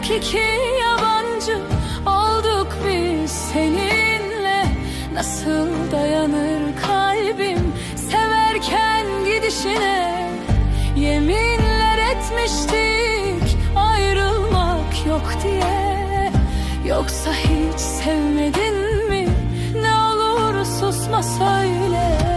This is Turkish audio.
Sanki iki yabancı olduk biz seninle. Nasıl dayanır kalbim severken gidişine? Yeminler etmiştik ayrılmak yok diye. Yoksa hiç sevmedin mi? Ne olur susma söyle.